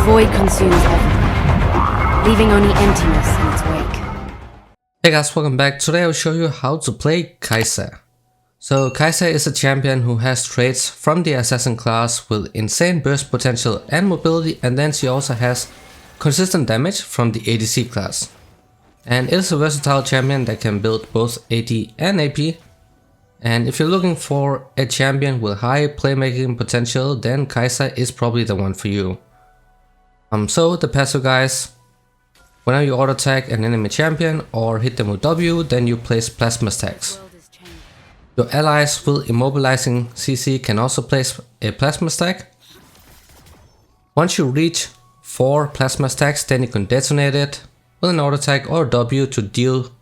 void consumes everything, leaving only emptiness in its wake. Hey guys, welcome back. Today I'll show you how to play Kai'Sa. So Kai'Sa is a champion who has traits from the assassin class with insane burst potential and mobility, and then she also has consistent damage from the ADC class. And it is a versatile champion that can build both AD and AP. And if you're looking for a champion with high playmaking potential, then Kai'Sa is probably the one for you. So the passive guys, whenever you auto attack an enemy champion or hit them with W, then you place plasma stacks. Your allies with immobilizing CC can also place a plasma stack. Once you reach 4 plasma stacks, then you can detonate it with an auto attack or W to deal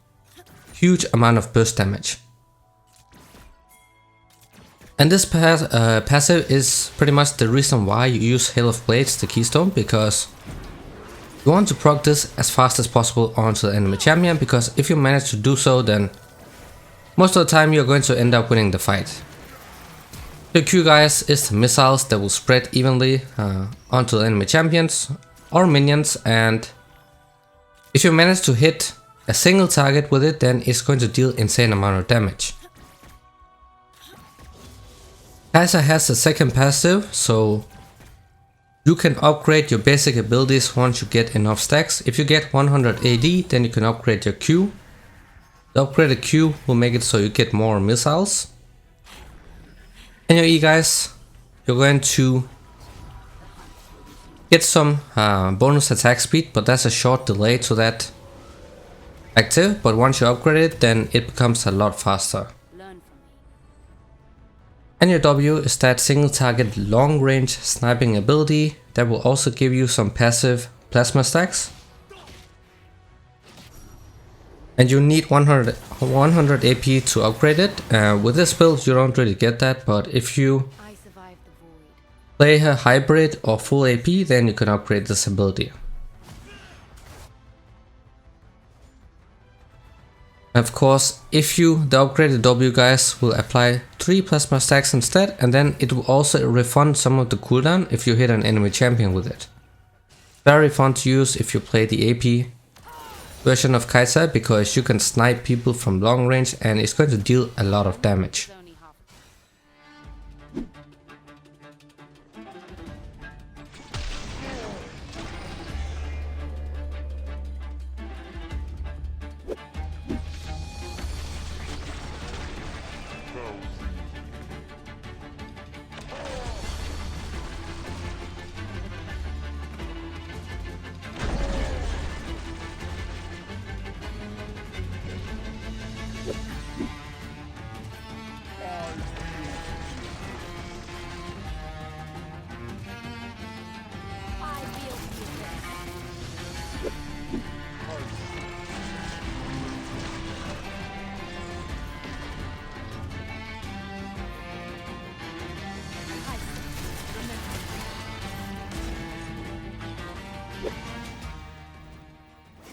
huge amount of burst damage. And this passive is pretty much the reason why you use Hail of Blades, the keystone, because you want to proc this as fast as possible onto the enemy champion, because if you manage to do so, then most of the time you're going to end up winning the fight. The Q guys is the missiles that will spread evenly onto the enemy champions or minions, and if you manage to hit a single target with it, then it's going to deal insane amount of damage. Kai'Sa has the second passive, so you can upgrade your basic abilities once you get enough stacks. If you get 100 AD, then you can upgrade your Q. The upgraded Q will make it so you get more missiles. And your E guys, you're going to get some bonus attack speed, but that's a short delay to that active. But once you upgrade it, then it becomes a lot faster. And your W is that single target long range sniping ability that will also give you some passive plasma stacks. And you need 100 AP to upgrade it. With this build you don't really get that, but if you play a hybrid or full AP, then you can upgrade this ability. Of course, if the upgraded W guys will apply 3 plasma stacks instead, and then it will also refund some of the cooldown if you hit an enemy champion with it. Very fun to use if you play the AP version of Kai'Sa, because you can snipe people from long range and it's going to deal a lot of damage.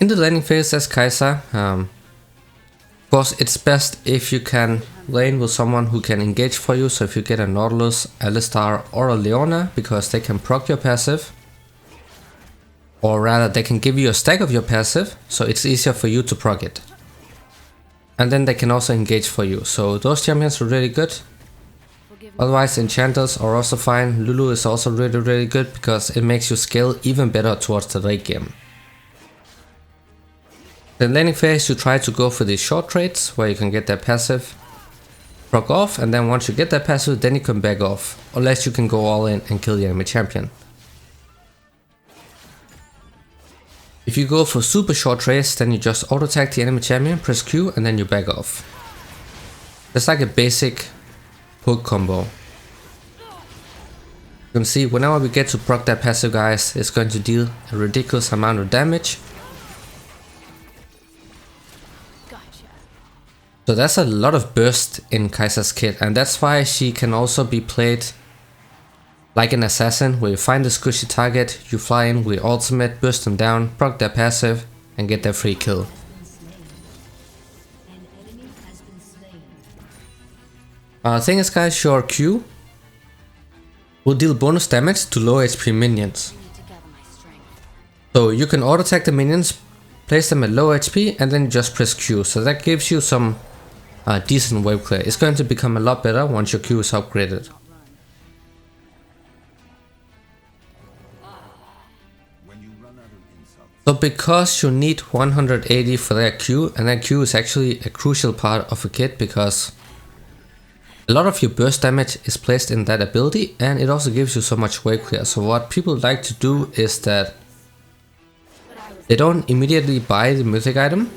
In the laning phase as Kai'Sa, of course it's best if you can lane with someone who can engage for you, so if you get a Nautilus, Alistar or a Leona, because they can proc your passive, or rather they can give you a stack of your passive, so it's easier for you to proc it. And then they can also engage for you, so those champions are really good. Otherwise enchanters are also fine. Lulu is also really good because it makes you scale even better towards the late game. In laning phase you try to go for these short trades where you can get that passive proc off, and then once you get that passive then you can back off, unless you can go all in and kill the enemy champion. If you go for super short trades, then you just auto attack the enemy champion, press Q and then you back off. It's like a basic hook combo. You can see whenever we get to proc that passive guys, it's going to deal a ridiculous amount of damage. So that's a lot of burst in Kai'Sa's kit, and that's why she can also be played like an assassin, where you find a squishy target, you fly in with ultimate, burst them down, proc their passive and get their free kill. Thing is guys, your Q will deal bonus damage to low HP minions. So you can auto attack the minions, place them at low HP, and then just press Q. So that gives you some decent wave clear. It's going to become a lot better once your Q is upgraded. So because you need 180 for that Q, and that Q is actually a crucial part of a kit because a lot of your burst damage is placed in that ability, and it also gives you so much wave clear. So what people like to do is that they don't immediately buy the mythic item.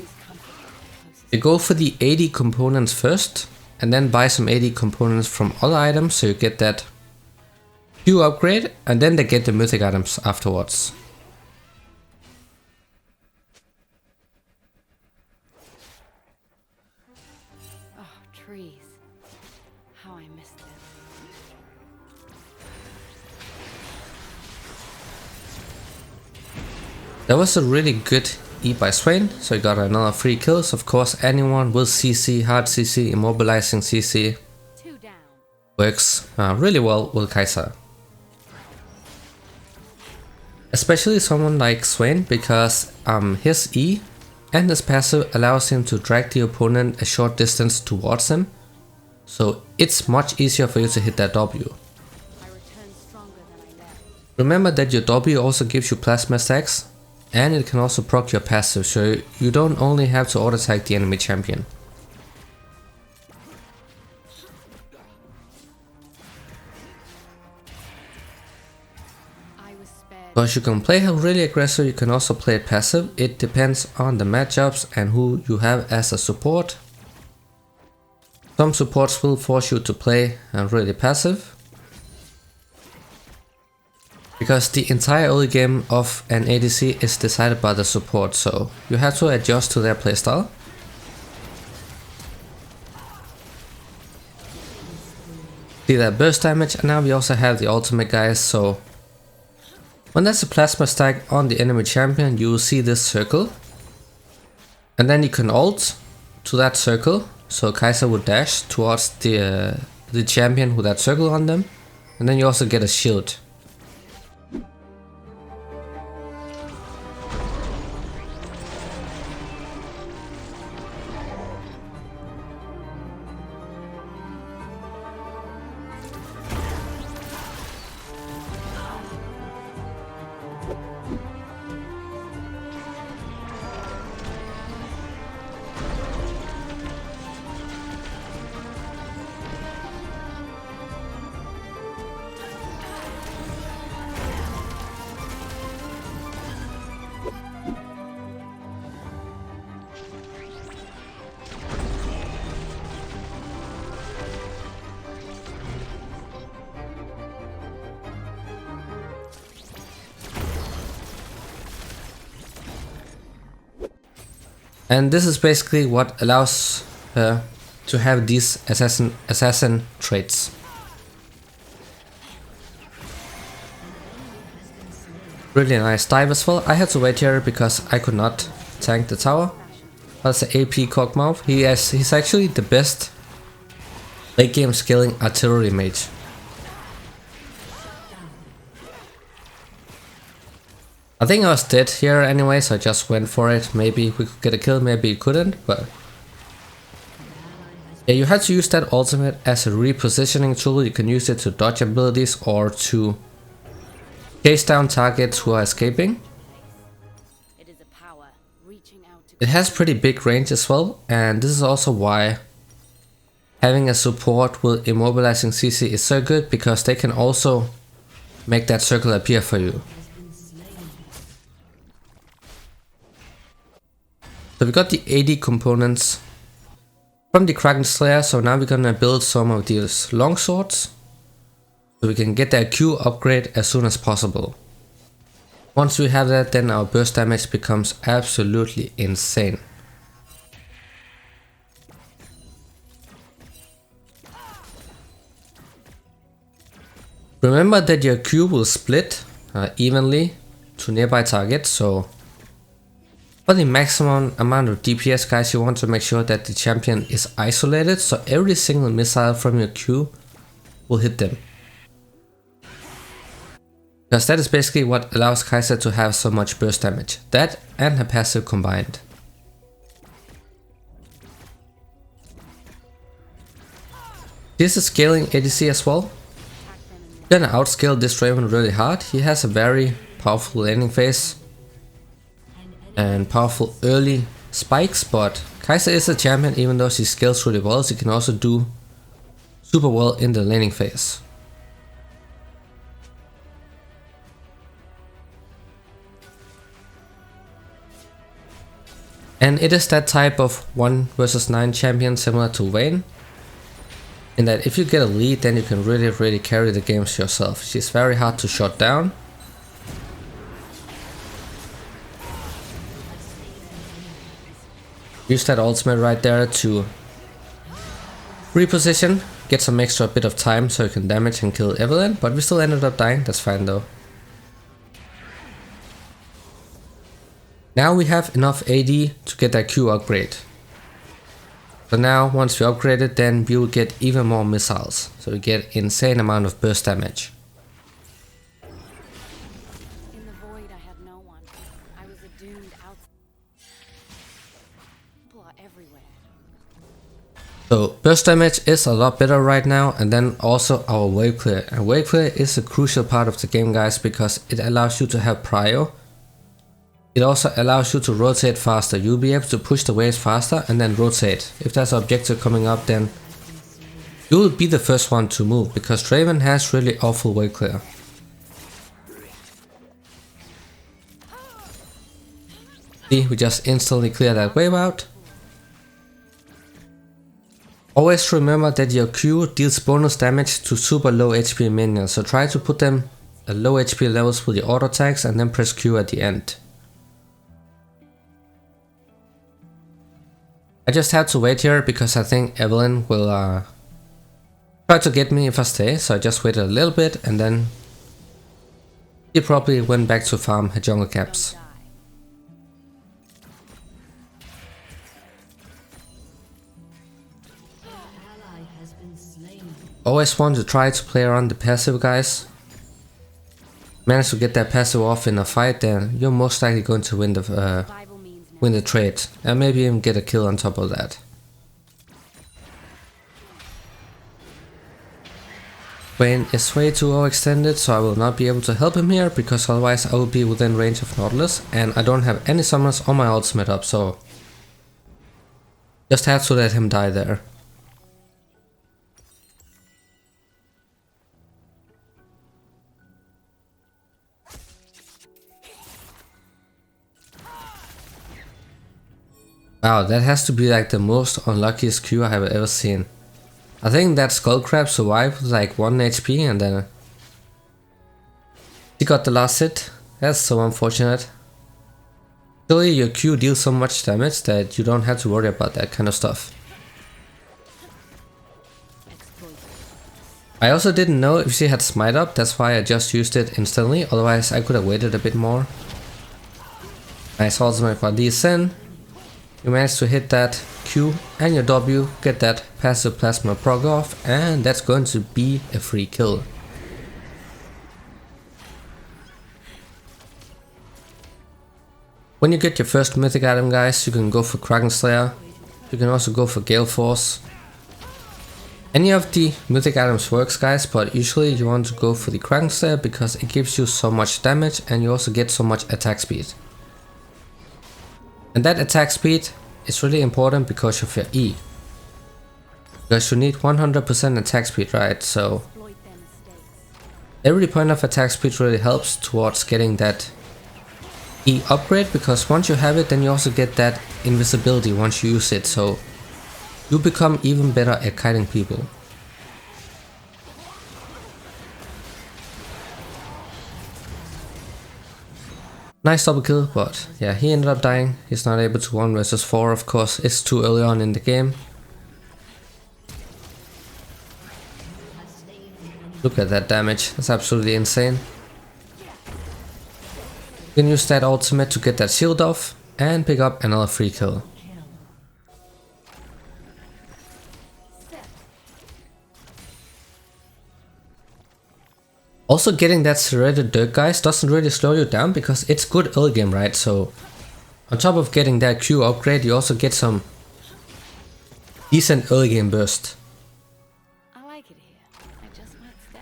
They go for the 80 components first, and then buy some 80 components from other items so you get that Q upgrade, and then they get the mythic items afterwards. Trees. How I missed them. That was a really good E by Swain, so you got another 3 kills. Of course, anyone with CC, hard CC, immobilizing CC works really well with Kai'Sa. Especially someone like Swain, because his E and his passive allows him to drag the opponent a short distance towards him, so it's much easier for you to hit that W. Remember that your W also gives you plasma stacks, and it can also proc your passive, so you don't only have to auto attack the enemy champion. Because you can play her really aggressive, you can also play it passive. It depends on the matchups and who you have as a support. Some supports will force you to play really passive, because the entire early game of an ADC is decided by the support, so you have to adjust to their playstyle. See that burst damage, and now we also have the ultimate, guys. So when there's a plasma stack on the enemy champion, you will see this circle, and then you can ult to that circle. So Kai'Sa would dash towards the champion with that circle on them, and then you also get a shield. And this is basically what allows her to have these assassin traits. Really nice dive as well. I had to wait here because I could not tank the tower. That's an AP Cogmouth. He's actually the best late game scaling artillery mage. I think I was dead here anyway, so I just went for it. Maybe we could get a kill, maybe we couldn't, but yeah, you had to use that ultimate as a repositioning tool. You can use it to dodge abilities or to chase down targets who are escaping. It has pretty big range as well, and this is also why having a support with immobilizing CC is so good, because they can also make that circle appear for you. So we got the 80 components from the Kraken Slayer, so now we're gonna build some of these long swords so we can get that Q upgrade as soon as possible. Once we have that, then our burst damage becomes absolutely insane. Remember that your Q will split evenly to nearby targets, so for the maximum amount of DPS, guys, you want to make sure that the champion is isolated, so every single missile from your Q will hit them. Because that is basically what allows Kai'Sa to have so much burst damage. That and her passive combined. This is scaling ADC as well. You're gonna outscale this Draven really hard. He has a very powerful laning phase and powerful early spikes, but Kai'Sa is a champion. Even though she scales really well, she can also do super well in the laning phase. And it is that type of 1 versus 9 champion similar to Vayne, in that if you get a lead, then you can really carry the games yourself. She's very hard to shut down. Use that ultimate right there to reposition, get some extra bit of time so you can damage and kill Evelynn, but we still ended up dying. That's fine though. Now we have enough AD to get that Q upgrade. So now once we upgrade it, then we will get even more missiles. So we get insane amount of burst damage. In the void, I had no one. I was a doomed out. People are everywhere. So burst damage is a lot better right now, and then also our wave clear. And wave clear is a crucial part of the game, guys, because it allows you to have prio. It also allows you to rotate faster. You'll be able to push the waves faster and then rotate. If there's an objective coming up, then you'll be the first one to move, because Draven has really awful wave clear. See, we just instantly clear that wave out. Always remember that your Q deals bonus damage to super low HP minions, so try to put them at low HP levels with your auto attacks and then press Q at the end. I just had to wait here because I think Evelynn will try to get me if I stay, so I just waited a little bit and then he probably went back to farm her jungle caps. Always want to try to play around the passive, guys. Manage to get that passive off in a fight, then you're most likely going to win the trade, and maybe even get a kill on top of that. Vayne is way too overextended, so I will not be able to help him here, because otherwise I will be within range of Nautilus, and I don't have any summons on my ultimate up, so just have to let him die there. Wow, that has to be like the most unluckiest Q I have ever seen. I think that Skullcrab survived with like 1 HP and then he got the last hit. That's so unfortunate. Actually, your Q deals so much damage that you don't have to worry about that kind of stuff. I also didn't know if she had smite up, that's why I just used it instantly, otherwise I could have waited a bit more. Nice ultimate for Lee Sin. You managed to hit that Q and your W, get that passive plasma proc off, and that's going to be a free kill. When you get your first mythic item, guys, you can go for Kraken Slayer. You can also go for Gale Force. Any of the mythic items works, guys, but usually you want to go for the Kraken Slayer because it gives you so much damage and you also get so much attack speed. And that attack speed is really important because of your E. Because you need 100% attack speed, right? So every point of attack speed really helps towards getting that E upgrade, because once you have it, then you also get that invisibility once you use it, so you become even better at kiting people. Nice double kill, but yeah, he ended up dying. He's not able to 1 versus 4, of course. It's too early on in the game. Look at that damage. That's absolutely insane. You can use that ultimate to get that shield off and pick up another free kill. Also getting that serrated dirt guys doesn't really slow you down because it's good early game, right? So on top of getting that Q upgrade, you also get some decent early game burst. I like it here. I just might stay.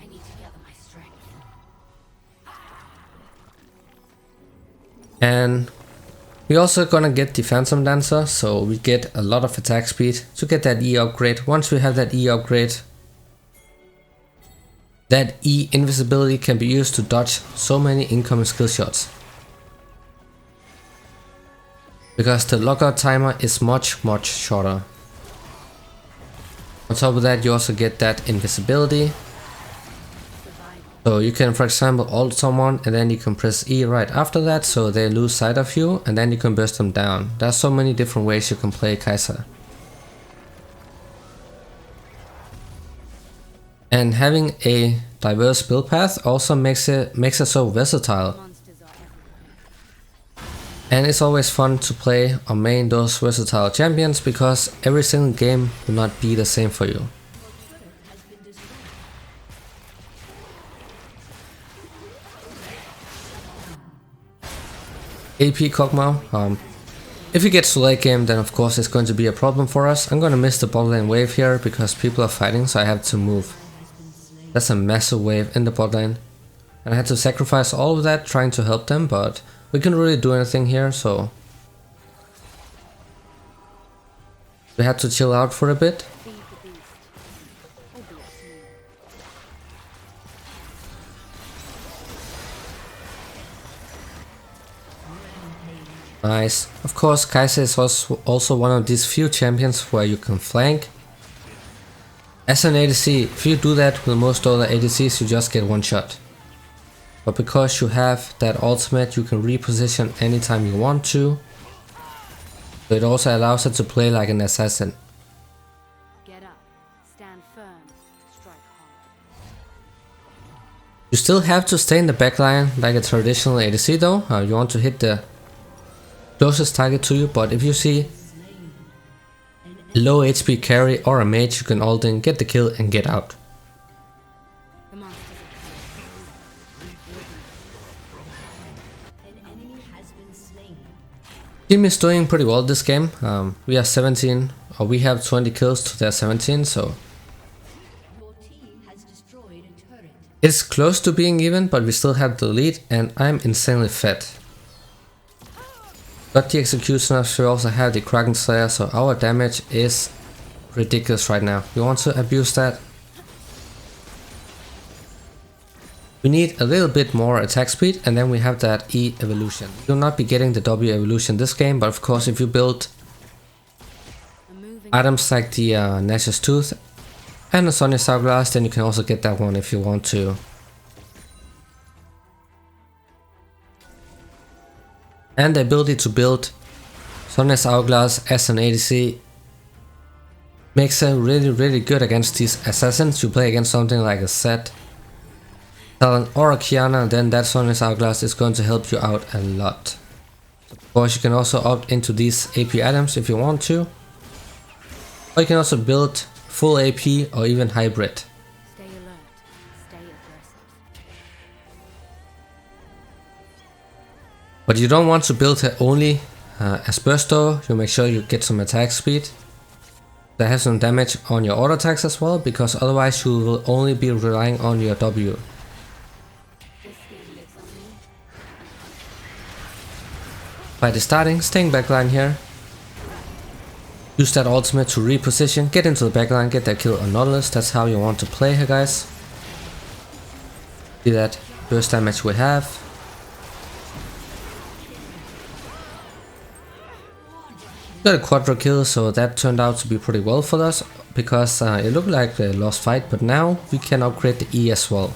I need to gather my strength. And we're also gonna get the Phantom Dancer, so we get a lot of attack speed to get that E upgrade. Once we have that E upgrade, that E invisibility can be used to dodge so many incoming skill shots. Because the lockout timer is much shorter. On top of that, you also get that invisibility. So you can, for example, ult someone and then you can press E right after that so they lose sight of you and then you can burst them down. There's so many different ways you can play Kai'Sa. And having a diverse build path also makes it so versatile. And it's always fun to play or main those versatile champions because every single game will not be the same for you. AP Kog'Maw. If it gets to late game, then of course it's going to be a problem for us. I'm gonna miss the bot lane wave here because people are fighting, so I have to move. That's a massive wave in the bot lane. And I had to sacrifice all of that trying to help them, but we couldn't really do anything here, so we had to chill out for a bit. Nice. Of course, Kai'Sa is also one of these few champions where you can flank. As an ADC, if you do that with most other ADCs, you just get one shot. But because you have that ultimate, you can reposition anytime you want to. So it also allows it to play like an assassin. Get up, stand firm, strike hard. You still have to stay in the backline like a traditional ADC though. You want to hit the closest target to you, but if you see low HP carry or a mage, you can ult in, get the kill and get out. Team is doing pretty well this game. We are 17, or we have 20 kills to their 17, so it's close to being even, but we still have the lead and I'm insanely fed. Got the Executioners, we also have the Kraken Slayer, so our damage is ridiculous right now. We want to abuse that. We need a little bit more attack speed and then we have that E evolution. You'll not be getting the W evolution this game, but of course if you build items like the Nash's Tooth and the Sonya's Hourglass, then you can also get that one if you want to. And the ability to build Sonya's Hourglass as an ADC makes it really good against these assassins. You play against something like a Zed, Talon or a Kiana, then that Sonya's Hourglass is going to help you out a lot. Of course you can also opt into these AP items if you want to. Or you can also build full AP or even hybrid. Stay alert, stay aggressive. But you don't want to build it only as burst though. You make sure you get some attack speed that has some damage on your auto attacks as well, because otherwise you will only be relying on your W. By the starting, staying backline here. Use that ultimate to reposition, get into the backline, get that kill on Nautilus. That's how you want to play here, guys. See that burst damage we have. Got a quadra kill, so that turned out to be pretty well for us, because it looked like a lost fight, but now we can upgrade the E as well.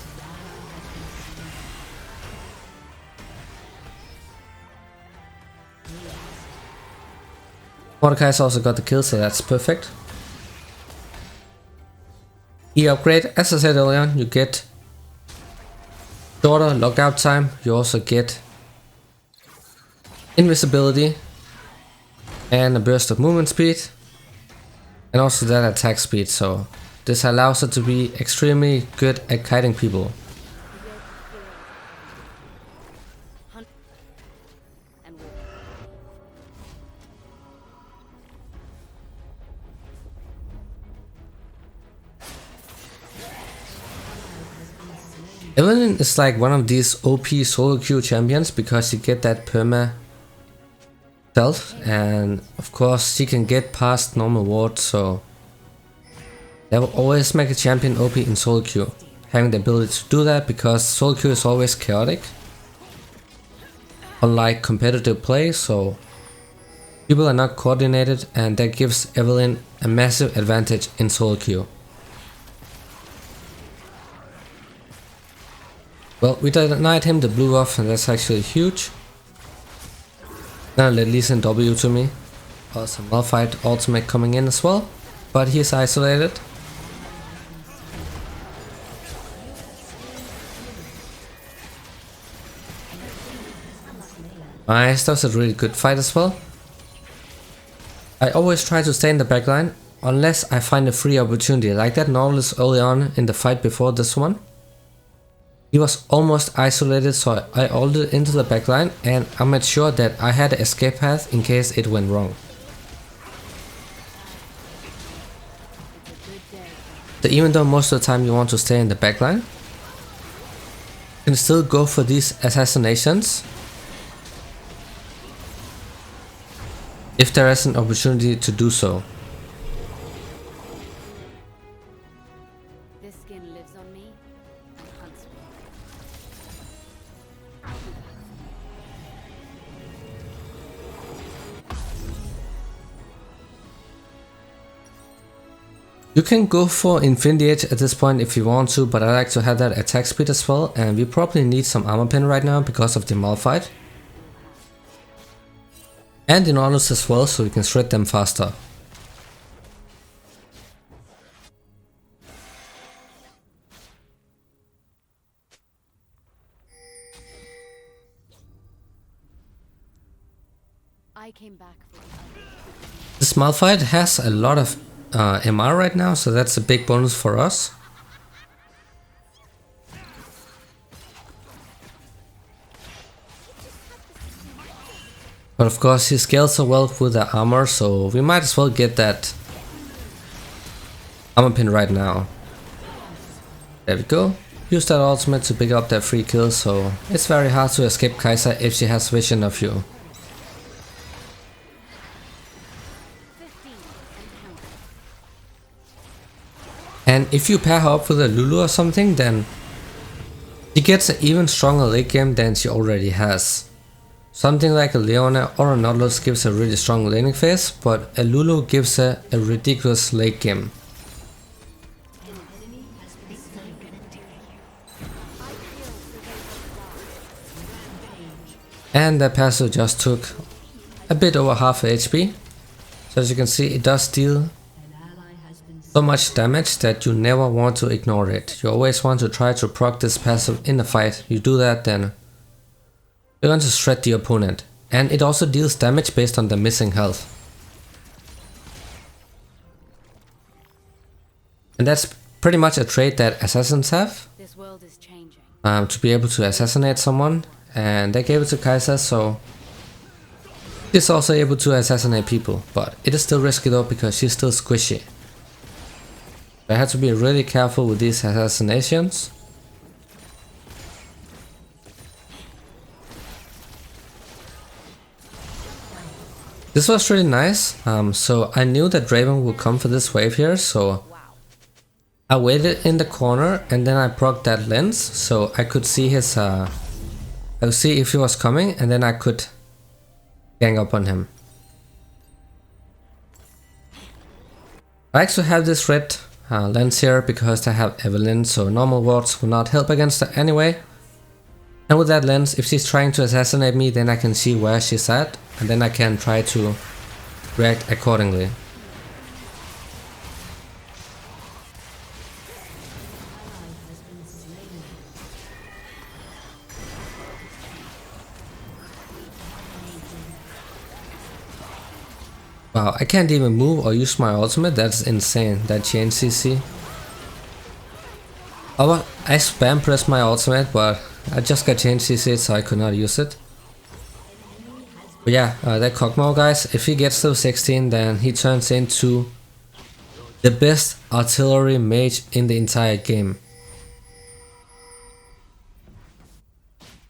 Mordekai's also got the kill, so that's perfect. E upgrade, as I said earlier, you get shorter lockout time, you also get invisibility and a burst of movement speed and also that attack speed, so this allows it to be extremely good at kiting people. Evelynn is like one of these OP solo queue champions because you get that perma stealth, and of course she can get past normal wards, so that will always make a champion OP in solo queue, having the ability to do that, because solo queue is always chaotic, unlike competitive play, so people are not coordinated, and that gives Evelynn a massive advantage in solo queue. Well, we denied him the blue buff, and that's actually huge. Now let Lee send W to me. Also Malphite ultimate coming in as well, but he's isolated. Nice, that was a really good fight as well. I always try to stay in the backline unless I find a free opportunity, like that Nautilus early on in the fight before this one. He was almost isolated, so I ulted into the backline and I made sure that I had an escape path in case it went wrong. So even though most of the time you want to stay in the backline, you can still go for these assassinations if there is an opportunity to do so. This skin lives on me and hunts me. You can go for Infinity Edge at this point if you want to, but I like to have that attack speed as well, and we probably need some armor pin right now because of the Malphite. And the Nautilus as well, so we can shred them faster. I came back for you. This Malphite has a lot of MR right now, so that's a big bonus for us. But of course he scales so well with the armor, so we might as well get that armor pin right now. There we go. Use that ultimate to pick up that free kill, so it's very hard to escape Kai'Sa if she has vision of you. And if you pair her up with a Lulu or something, then she gets an even stronger late game than she already has. Something like a Leona or a Nautilus gives a really strong laning phase, but a Lulu gives a ridiculous late game. And that passive just took a bit over half HP. So as you can see, it does deal so much damage that you never want to ignore it. You always want to try to proc this passive in the fight. You do that, then you're going to shred the opponent. And it also deals damage based on the missing health. And that's pretty much a trait that assassins have. This world is changing. To be able to assassinate someone. And they gave it to Kai'Sa, so she's also able to assassinate people. But it is still risky though, because she's still squishy. I had to be really careful with these assassinations. This was really nice, so I knew that Draven would come for this wave here, so I waited in the corner and then I procced that lens, so I could see his, I could see if he was coming, and then I could gang up on him. I actually have this red lens here because I have Evelynn, so normal wards will not help against her anyway. And with that lens, if she's trying to assassinate me, then I can see where she's at, and then I can try to react accordingly. Wow, I can't even move or use my ultimate, that's insane, that chain CC. I spam pressed my ultimate, but I just got chain CC, so I could not use it. But yeah, that Kog'Maw, guys, if he gets to 16, then he turns into the best artillery mage in the entire game.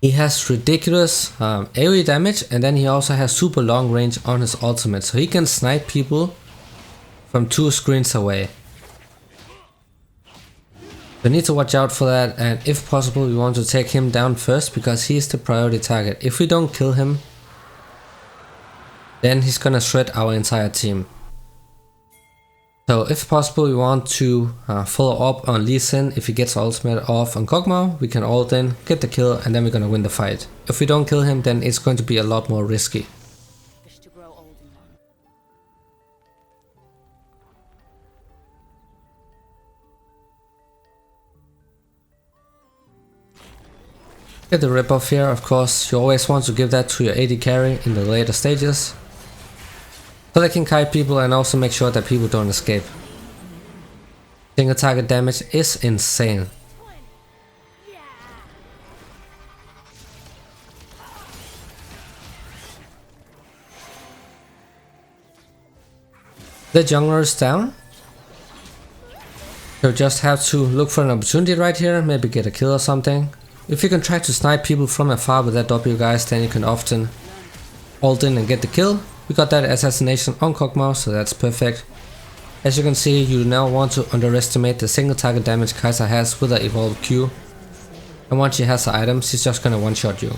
He has ridiculous AoE damage, and then he also has super long range on his ultimate, so he can snipe people from 2 screens away. We need to watch out for that, and if possible we want to take him down first because he's the priority target. If we don't kill him, then he's gonna shred our entire team. So if possible we want to follow up on Lee Sin. If he gets ultimate off on Kog'Maw, we can ult in, get the kill, and then we're gonna win the fight. If we don't kill him, then it's going to be a lot more risky. Get the rip off here, of course. You always want to give that to your AD carry in the later stages, so they can kite people and also make sure that people don't escape. Single target damage is insane. The jungler is down. You just have to look for an opportunity right here, maybe get a kill or something. If you can try to snipe people from afar with that W, guys, then you can often ult in and get the kill. We got that assassination on Kog'Maw, so that's perfect. As you can see, you now want to underestimate the single target damage Kai'Sa has with her evolved Q. And once she has the items, she's just gonna one-shot you.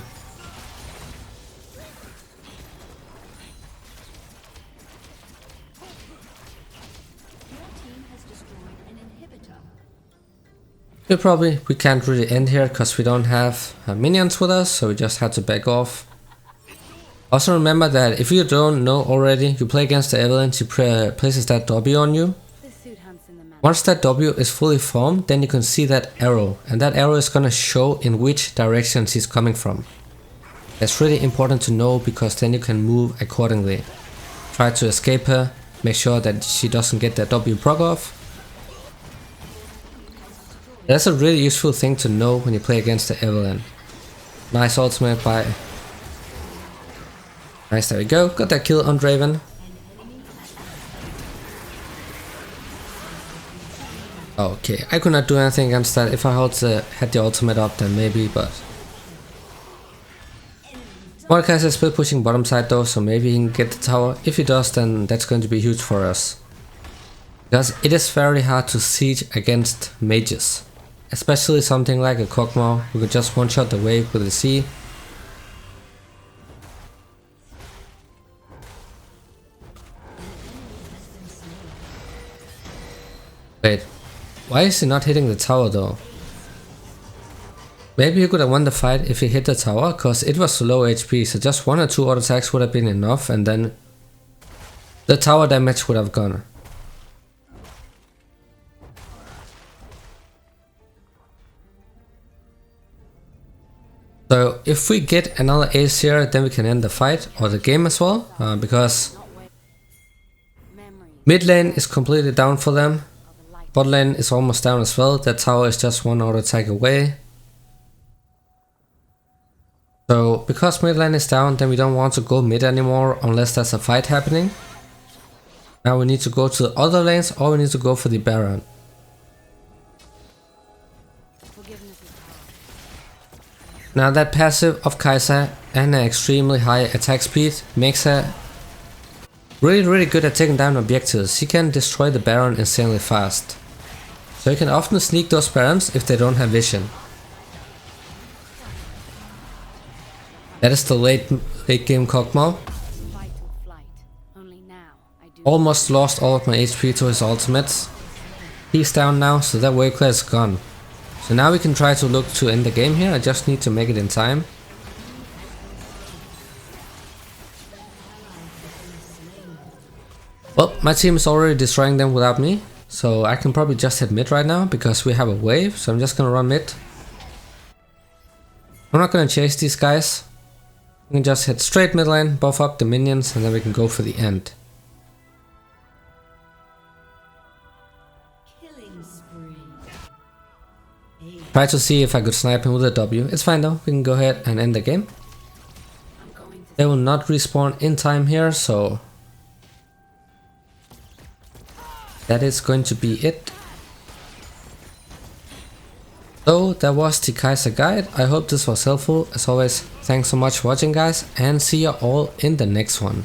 We can't really end here because we don't have minions with us, so we just had to back off. Also remember that if you don't know already, you play against the Evelynn, she places that W on you. Once that W is fully formed, then you can see that arrow, and that arrow is gonna show in which direction she's coming from. That's really important to know because then you can move accordingly. Try to escape her, make sure that she doesn't get that W proc off. That's a really useful thing to know when you play against the Yeagerlol. Nice ultimate by... Nice, there we go. Got that kill on Draven. Okay, I could not do anything against that. If I had the ultimate up, then maybe, but... Mordekaiser is still pushing bottom side though, so maybe he can get the tower. If he does, then that's going to be huge for us. Because it is very hard to siege against mages. Especially something like a Kog'Maw, who could just one-shot the wave with a C. Wait, why is he not hitting the tower though? Maybe he could have won the fight if he hit the tower, cause it was low HP, so just 1 or 2 auto attacks would have been enough, and then the tower damage would have gone. So if we get another ace here, then we can end the fight, or the game as well, because mid lane is completely down for them, bot lane is almost down as well, that tower is just 1 auto attack away. So because mid lane is down, then we don't want to go mid anymore unless there's a fight happening. Now we need to go to the other lanes, or we need to go for the Baron. Now that passive of Kai'Sa and an extremely high attack speed makes her really good at taking down objectives. She can destroy the Baron insanely fast. So you can often sneak those Barons if they don't have vision. That is the late game Kog'Maw. Almost lost all of my HP to his ultimates. He's down now, so that wave clear is gone. So now we can try to look to end the game here. I just need to make it in time. Well, my team is already destroying them without me, so I can probably just hit mid right now because we have a wave, so I'm just gonna run mid. I'm not gonna chase these guys. We can just hit straight mid lane, buff up the minions, and then we can go for the end. Try to see if I could snipe him with a W. It's fine though, we can go ahead and end the game. They will not respawn in time here, so that is going to be it. So that was the Kai'Sa guide. I hope this was helpful. As always, thanks so much for watching guys, and see you all in the next one.